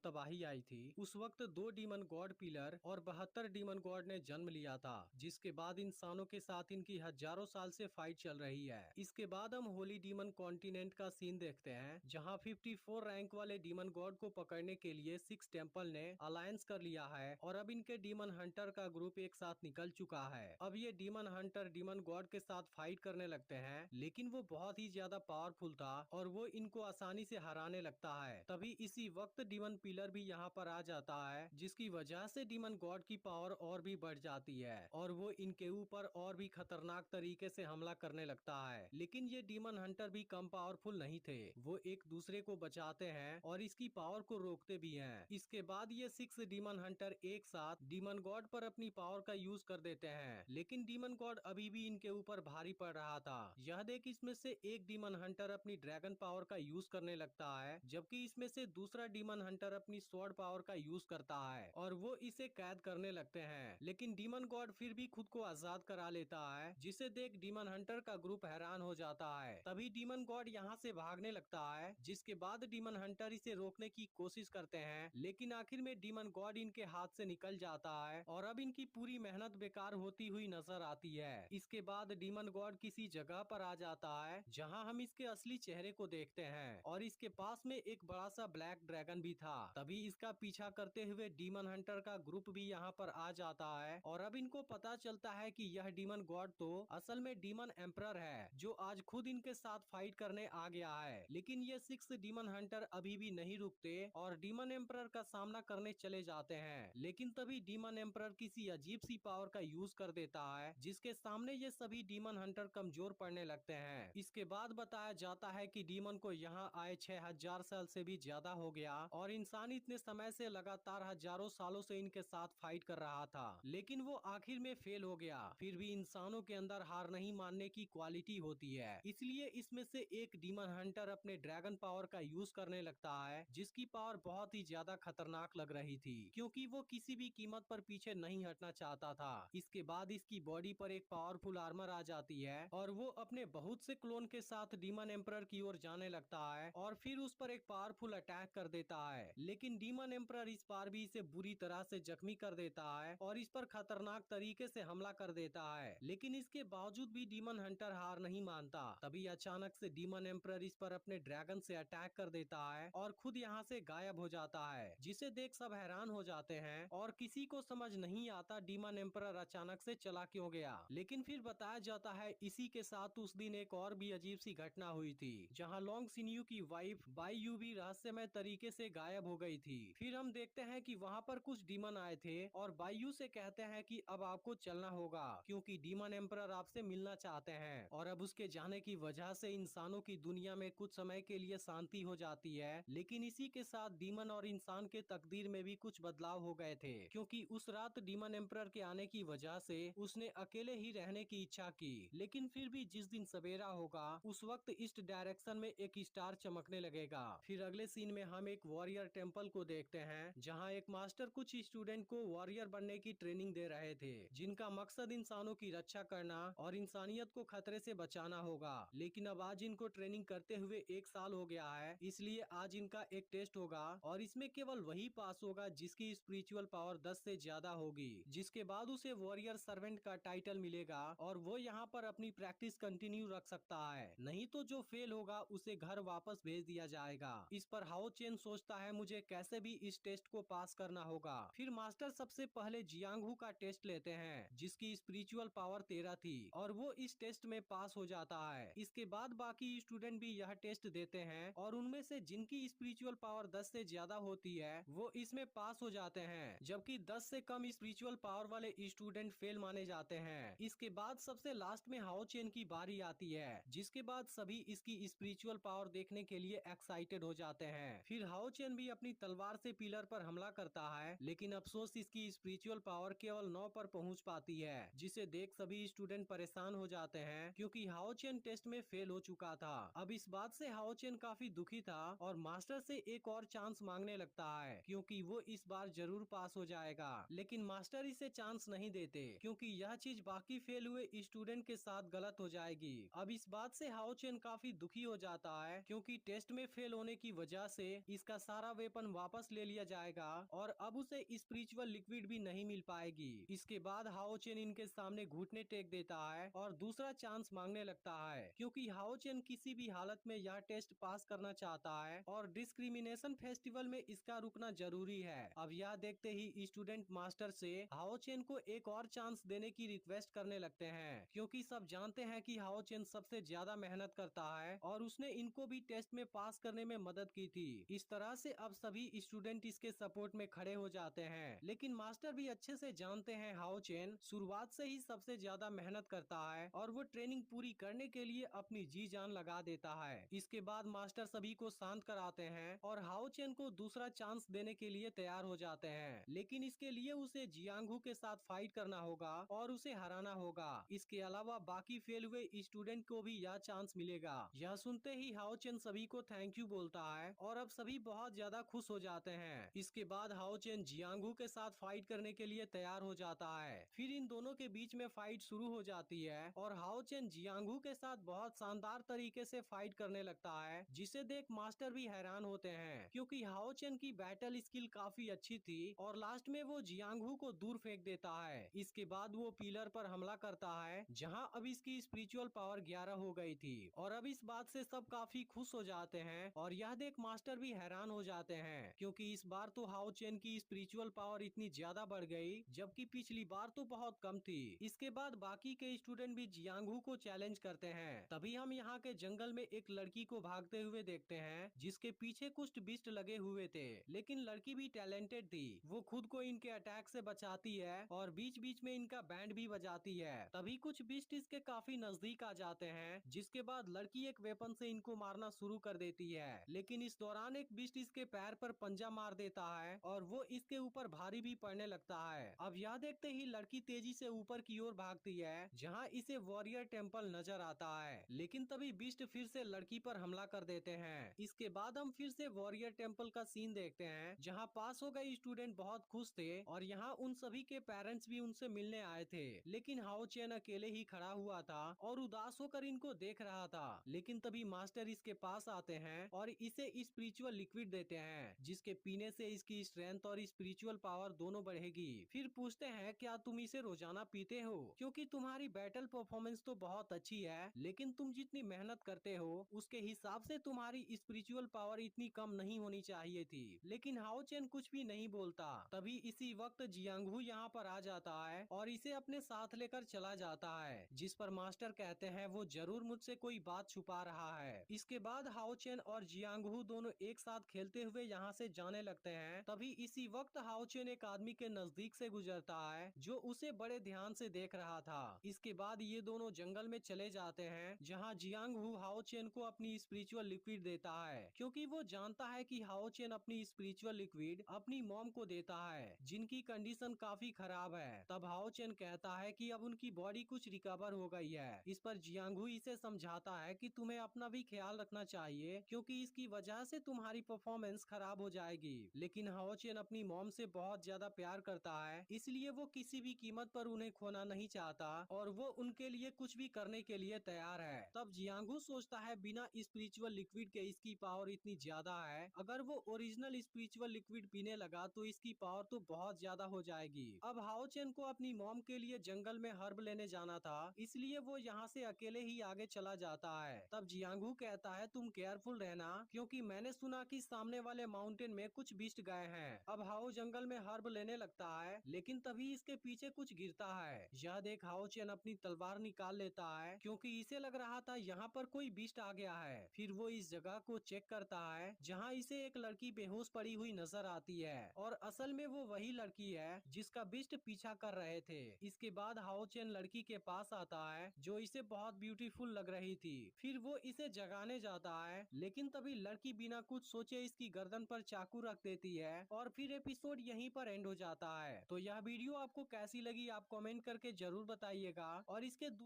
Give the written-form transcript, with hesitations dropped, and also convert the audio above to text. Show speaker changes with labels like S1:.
S1: तबाही आई थी उस वक्त 2 डीमन गॉड पिलर और 72 डीमन गॉड ने जन्म लिया था, जिसके बाद इंसानों के साथ इनकी हजारों साल से फाइट चल रही है। इसके बाद हम होली डीमन कॉन्टिनेंट का सीन देखते हैं, जहां 54 रैंक वाले डीमन गॉड को पकड़ने के लिए 6 टेम्पल ने अलायंस कर लिया है और अब इनके डीमन हंटर का ग्रुप एक साथ निकल चुका है। अब ये डीमन हंटर डीमन गॉड के साथ फाइट करने लगते हैं, लेकिन वो बहुत ही ज्यादा पावरफुल था और वो इनको आसानी से हराने लगता है। तभी इसी वक्त डीमन पिलर भी यहाँ पर आ जाता है, जिसकी वजह से डीमन गॉड की पावर और भी बढ़ जाती है और वो इनके ऊपर और भी खतरनाक तरीके से हमला करने लगता है। लेकिन ये डीमन हंटर भी कम पावरफुल नहीं थे, वो एक दूसरे को बचाते हैं और इसकी पावर को रोकते भी हैं। इसके बाद ये 6 डीमन हंटर एक साथ डीमन गॉड पर अपनी पावर का यूज कर देते हैं, लेकिन डीमन गॉड अभी भी इनके ऊपर भारी पड़ रहा था। यह देख इसमें से एक डीमन हंटर अपनी ड्रैगन पावर का यूज करने लगता है, जबकि इसमें से दूसरा डीमन हंटर अपनी स्वॉर्ड पावर का यूज करता है और वो इसे कैद करने लगते हैं। लेकिन डीमन गॉड फिर भी खुद को आजाद करा लेता है, जिसे देख डीमन हंटर का ग्रुप हैरान हो जाता है। तभी डीमन गॉड यहाँ से भागने लगता है, जिसके बाद डीमन हंटर इसे रोकने की कोशिश करते हैं, लेकिन आखिर में डीमन गॉड इनके हाथ से निकल जाता है और अब इनकी पूरी मेहनत बेकार होती हुई नजर आती है। इसके बाद डीमन गॉड किसी जगह पर आ जाता है, जहाँ हम इसके असली चेहरे को देखते हैं और इसके पास में एक बड़ा सा ब्लैक ड्रैगन भी था। तभी इसका पीछा करते हुए डीमन हंटर का ग्रुप भी यहाँ पर आ जाता है और अब इनको पता चलता है कि यह डीमन गॉड तो असल में डीमन एम्परर है, जो आज खुद इनके साथ फाइट करने आ गया है। लेकिन ये 6 डीमन हंटर अभी भी नहीं रुकते और डीमन एम्परर का सामना करने चले जाते हैं। लेकिन तभी डीमन एम्परर किसी अजीब सी पावर का यूज कर देता है, जिसके सामने ये सभी डीमन हंटर कमजोर पड़ने लगते हैं। इसके बाद बताया जाता है कि डीमन को यहाँ आए 6000 साल से भी ज्यादा हो गया और इंसान इतने समय से लगातार हजारों सालों से इनके साथ फाइट कर रहा था, लेकिन वो आखिर में फेल हो गया। फिर भी इंसानों के अंदर हार नहीं मानने की क्वालिटी होती है, इसलिए इसमें से एक डीमन हंटर अपने ड्रैगन पावर का यूज करने लगता है, जिसकी पावर बहुत ही ज्यादा खतरनाक लग रही थी, क्योंकि वो किसी भी कीमत पर पीछे नहीं हटना चाहता था। इसके बाद इसकी बॉडी पर एक पावरफुल आर्मर आ जाती है और वो अपने बहुत से क्लोन के साथ डीमन एम्परर की ओर जाने लगता है और फिर उस पर एक पावरफुल अटैक कर देता है। लेकिन डीमन एम्परर इस बार भी इसे बुरी तरह से जख्मी कर देता है और इस पर खतरनाक तरीके से हमला कर देता है। लेकिन इसके बावजूद भी डीमन हंटर हार नहीं मानता। तभी अचानक से डीमन एम्परर इस पर अपने ड्रैगन से अटैक कर देता है और खुद यहाँ से गायब हो जाता है, जिसे देख सब हैरान हो जाते हैं और किसी को समझ नहीं आता डीमन एम्परर अचानक से चला क्यों गया। लेकिन फिर बताया जाता है इसी के साथ उस दिन एक और भी अजीब सी घटना हुई थी, जहाँ लॉन्ग सिन्यू की वाइफ बाईयू भी रहस्यमय तरीके से गायब हो गई थी। फिर हम देखते हैं कि वहाँ पर कुछ डीमन आए थे और बाईयू से कहते हैं कि अब आपको चलना होगा, क्योंकि डीमन एम्परर आपसे मिलना चाहते हैं। और अब उसके जाने की वजह से इंसानों की दुनिया में कुछ समय के लिए शांति हो जाती है, लेकिन इसी के साथ डीमन और इंसान के तकदीर में भी कुछ बदलाव हो गए थे, क्योंकि उस रात डीमन एम्परर के आने की वजह से उसने अकेले ही रहने की इच्छा की। लेकिन फिर भी जिस दिन सवेरा होगा उस वक्त ईस्ट डायरेक्शन में एक स्टार चमकने लगेगा। फिर अगले सीन में हम एक वॉरियर टेम्पल को देखते हैं, जहाँ एक मास्टर कुछ स्टूडेंट को वॉरियर बनने की ट्रेनिंग दे रहे थे, जिनका मकसद इंसानों की रक्षा करना और इंसानियत को खतरे से बचाना होगा। लेकिन अब आज इनको ट्रेनिंग करते हुए 1 साल हो गया है, इसलिए आज इनका एक टेस्ट होगा और इसमें केवल वही पास होगा जिसकी स्पिरिचुअल पावर 10 से ज्यादा होगी, जिसके बाद उसे वॉरियर सर्वेंट का टाइटल मिलेगा और वो यहाँ पर अपनी प्रैक्टिस कंटिन्यू रख सकता है। नहीं तो जो फेल होगा उसे घर वापस भेज दिया जाएगा। इस पर हाओ चेन सोचता है मुझे कैसे भी इस टेस्ट को पास करना होगा। फिर मास्टर सबसे पहले जियांगहू का टेस्ट लेते हैं, जिसकी स्पिरिचुअल पावर 13 थी और वो इस टेस्ट में पास हो जाता है। इसके बाद बाकी स्टूडेंट भी यह टेस्ट देते हैं और उनमें से जिनकी स्पिरिचुअल पावर 10 से ज्यादा होती है वो इसमें पास हो जाते हैं, जबकि 10 से कम स्पिरिचुअल पावर वाले स्टूडेंट फेल माने जाते हैं। इसके बाद सबसे लास्ट में हाओ चेन की बारी आती है, जिसके बाद सभी इसकी स्पिरिचुअल पावर देखने के लिए एक्साइटेड हो जाते हैं। फिर हाओ चेन भी अपनी तलवार से पिलर पर हमला करता है, लेकिन अफसोस इसकी स्पिरिचुअल पावर केवल 9 पर पहुंच पाती है, जिसे देख सभी स्टूडेंट परेशान हो जाते हैं, क्योंकि हाओ चेन टेस्ट में फेल हो चुका था। अब इस बात से हाओ चेन काफी दुखी था और मास्टर से एक और चांस मांगने लगता है, क्योंकि वो इस बार जरूर पास हो जाएगा। लेकिन मास्टर इसे चांस नहीं देते, क्योंकि यह चीज बाकी फेल हुए स्टूडेंट के साथ गलत हो जाएगी। अब इस बात से हाओ चेन काफी दुखी हो जाता है, क्योंकि टेस्ट में फेल होने की वजह से इसका सारा वे वेपन वापस ले लिया जाएगा और अब उसे स्पिरिचुअल लिक्विड भी नहीं मिल पाएगी। इसके बाद हाओ चेन इनके सामने घुटने टेक देता है और दूसरा चांस मांगने लगता है, क्योंकि हाओ चेन किसी भी हालत में यह टेस्ट पास करना चाहता है और डिस्क्रिमिनेशन फेस्टिवल में इसका रुकना जरूरी है। अब यह देखते ही स्टूडेंट मास्टर से हाओ चेन को एक और चांस देने की रिक्वेस्ट करने लगते हैं, क्योंकि सब जानते हैं कि हाओ चेन सबसे ज्यादा मेहनत करता है और उसने इनको भी टेस्ट में पास करने में मदद की थी। इस तरह से अब सभी स्टूडेंट इसके सपोर्ट में खड़े हो जाते हैं, लेकिन मास्टर भी अच्छे से जानते हैं हाओ चेन शुरुआत से ही सबसे ज्यादा मेहनत करता है और वो ट्रेनिंग पूरी करने के लिए अपनी जी जान लगा देता है। इसके बाद मास्टर सभी को शांत कराते हैं और हाओ चेन को दूसरा चांस देने के लिए तैयार हो जाते हैं, लेकिन इसके लिए उसे जियांगहू के साथ फाइट करना होगा और उसे हराना होगा। इसके अलावा बाकी फेल हुए स्टूडेंट को भी यह चांस मिलेगा। यह सुनते ही हाओ चेन सभी को थैंक यू बोलता है और अब सभी बहुत ज्यादा खुश हो जाते हैं। इसके बाद हाओ चेन जियांगहू के साथ फाइट करने के लिए तैयार हो जाता है। फिर इन दोनों के बीच में फाइट शुरू हो जाती है और हाओ चेन जियांगहू के साथ बहुत शानदार तरीके से फाइट करने लगता है, जिसे देख मास्टर भी हैरान होते हैं, क्योंकि हाओ चेन की बैटल स्किल काफी अच्छी थी और लास्ट में वो जियांगहू को दूर फेंक देता है। इसके बाद वो पिलर पर हमला करता है, जहां अब इसकी स्पिरिचुअल पावर 11 हो गई थी और अब इस बात से सब काफी खुश हो जाते हैं और यह देख मास्टर भी हैरान हो जाते हैं, क्योंकि इस बार तो हाओ चेन की स्पिरिचुअल पावर इतनी ज्यादा बढ़ गई, जबकि पिछली बार तो बहुत कम थी। इसके बाद बाकी के स्टूडेंट भी जियांगहू को चैलेंज करते हैं। तभी हम यहाँ के जंगल में एक लड़की को भागते हुए देखते हैं, जिसके पीछे कुछ बिस्ट लगे हुए थे, लेकिन लड़की भी टैलेंटेड थी। वो खुद को इनके अटैक से बचाती है और बीच बीच में इनका बैंड भी बजाती है। तभी कुछ बिस्ट इसके काफी नजदीक आ जाते हैं, जिसके बाद लड़की एक वेपन से इनको मारना शुरू कर देती है, लेकिन इस दौरान एक बिस्ट इसके पैर पर पंजा मार देता है और वो इसके ऊपर भारी भी पड़ने लगता है। अब यह देखते ही लड़की तेजी से ऊपर की ओर भागती है, जहाँ इसे वॉरियर टेम्पल नजर आता है, लेकिन तभी बिस्ट फिर से लड़की पर हमला कर देते हैं। इसके बाद हम फिर से वॉरियर टेम्पल का सीन देखते हैं, जहाँ पास हो गए स्टूडेंट बहुत खुश थे और यहाँ उन सभी के पेरेंट्स भी उनसे मिलने आए थे, लेकिन हाओ चेन अकेले ही खड़ा हुआ था और उदास होकर इनको देख रहा था। लेकिन तभी मास्टर इसके पास आते हैं और इसे स्पिरिचुअल लिक्विड देते हैं, जिसके पीने से इसकी स्ट्रेंथ और स्पिरिचुअल पावर दोनों बढ़ेगी। फिर पूछते हैं क्या तुम इसे रोजाना पीते हो, क्योंकि तुम्हारी बैटल परफॉर्मेंस तो बहुत अच्छी है, लेकिन तुम जितनी मेहनत करते हो उसके हिसाब से तुम्हारी स्पिरिचुअल पावर इतनी कम नहीं होनी चाहिए थी। लेकिन हाओ चेन कुछ भी नहीं बोलता। तभी इसी वक्त जियांगहू यहाँ पर आ जाता है और इसे अपने साथ लेकर चला जाता है, जिस पर मास्टर कहते हैं वो जरूर मुझसे कोई बात छुपा रहा है। इसके बाद हाओ चेन और जियांगहू दोनों एक साथ खेलते हुए यहाँ से जाने लगते हैं। तभी इसी वक्त हाओ चेन एक आदमी के नजदीक से गुजरता है, जो उसे बड़े ध्यान से देख रहा था। इसके बाद ये दोनों जंगल में चले जाते हैं, जहाँ जियांगहू हाओ चेन को अपनी स्पिरिचुअल लिक्विड देता है, क्योंकि वो जानता है कि हाओ चेन अपनी स्पिरिचुअल लिक्विड अपनी मॉम को देता है, जिनकी कंडीशन काफी खराब है। तब हाओ चेन कहता है कि अब उनकी बॉडी कुछ रिकवर हो गई है। इस पर जियांगहू इसे समझाता है कि तुम्हें अपना भी ख्याल रखना चाहिए, क्योंकि इसकी वजह से तुम्हारी परफॉर्मेंस खराब हो जाएगी। लेकिन हाओ चेन अपनी मॉम से बहुत ज्यादा प्यार करता है, इसलिए वो किसी भी कीमत पर उन्हें खोना नहीं चाहता और वो उनके लिए कुछ भी करने के लिए तैयार है। तब जियांगहू सोचता है बिना स्पिरिचुअल लिक्विड के इसकी पावर इतनी ज्यादा है, अगर वो ओरिजिनल स्पिरिचुअल लिक्विड पीने लगा तो इसकी पावर तो बहुत ज्यादा हो जाएगी। अब हाओ चेन को अपनी मॉम के लिए जंगल में हर्ब लेने जाना था, इसलिए वो यहाँ से अकेले ही आगे चला जाता है। तब जियांगहू कहता है तुम केयरफुल रहना, क्योंकि मैंने सुना कि सामने वाले माउंटेन में कुछ बिस्ट गए हैं। अब हाओ जंगल में हर्ब लेने लगता है, लेकिन तभी इसके पीछे कुछ गिरता है। यह देख हाओ चेन अपनी तलवार निकाल लेता है, क्योंकि इसे लग रहा था यहाँ पर कोई बिस्ट आ गया है। फिर वो इस जगह को चेक करता है, जहाँ इसे एक लड़की बेहोश पड़ी हुई नजर आती है और असल में वो वही लड़की है जिसका बिस्ट पीछा कर रहे थे। इसके बाद हाओ चेन लड़की के पास आता है, जो इसे बहुत ब्यूटीफुल लग रही थी। फिर वो इसे जगाने जाता है, लेकिन तभी लड़की बिना कुछ सोचे इसकी गर्दन पर चाकू रख देती है और फिर एपिसोड यहीं पर एंड हो जाता है। तो यह वीडियो आपको कैसी लगी आप कमेंट करके जरूर बताइएगा और इसके